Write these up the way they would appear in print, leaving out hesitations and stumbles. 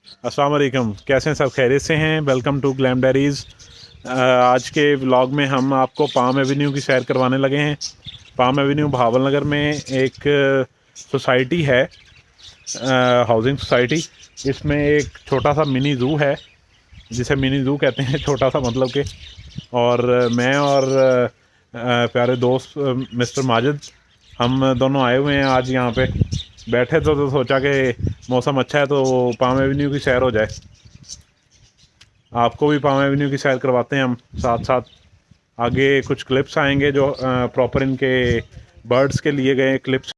अस्सलाम वालेकुम, कैसे हैं सब? खैरियत से हैं? Welcome to Glam Diaries. आज के व्लॉग में हम आपको पाम एवेन्यू की सैर करवाने लगे हैं। पाम एवेन्यू बहावल नगर में एक सोसाइटी है, हाउसिंग सोसाइटी। इसमें एक छोटा सा मिनी ज़ू है, जिसे मिनी ज़ू कहते हैं, छोटा सा मतलब कि। और मैं और प्यारे दोस्त मिस्टर माजिद, हम दोनों आए हुए हैं आज यहाँ पे। बैठे तो सोचा कि मौसम अच्छा है तो पाम एवेन्यू की सैर हो जाए। आपको भी पाम एवेन्यू की सैर करवाते हैं हम साथ साथ। आगे कुछ क्लिप्स आएंगे जो प्रॉपर इनके बर्ड्स के लिए गए clips.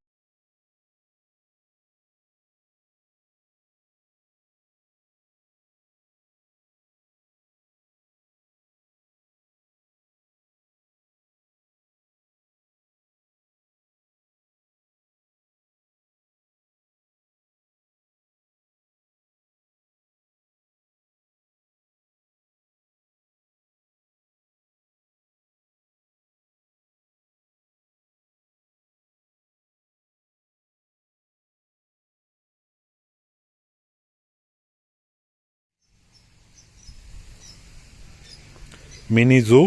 Mini zoo,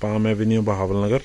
palm avenue Bahawalnagar.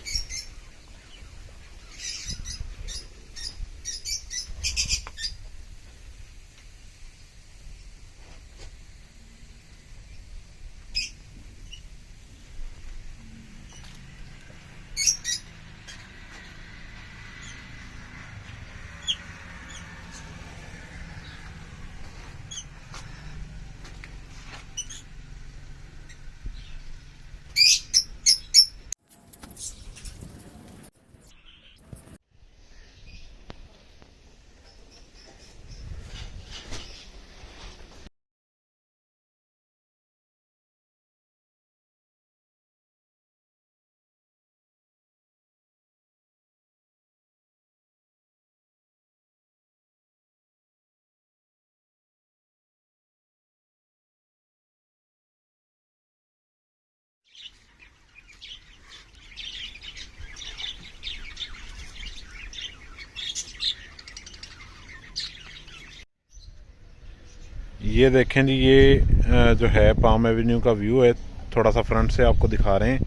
ये देखें जी, ये जो है पाम एवेन्यू का व्यू है। थोड़ा सा फ्रंट से आपको दिखा रहे हैं।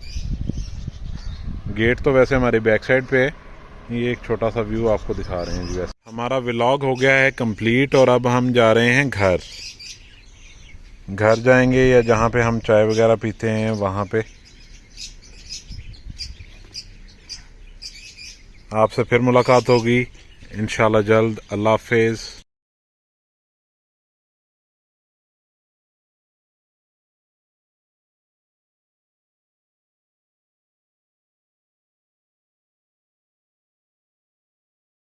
गेट तो वैसे हमारी बैक साइड पे है। ये एक छोटा सा व्यू आपको दिखा रहे हैं जी। वैसे हमारा व्लॉग हो गया है कंप्लीट और अब हम जा रहे हैं घर जाएंगे, या जहाँ पे हम चाय वगैरह पीते हैं वहाँ पे। आपसे फिर मुलाकात होगी इंशाल्लाह जल्द। अल्लाह हाफिज़।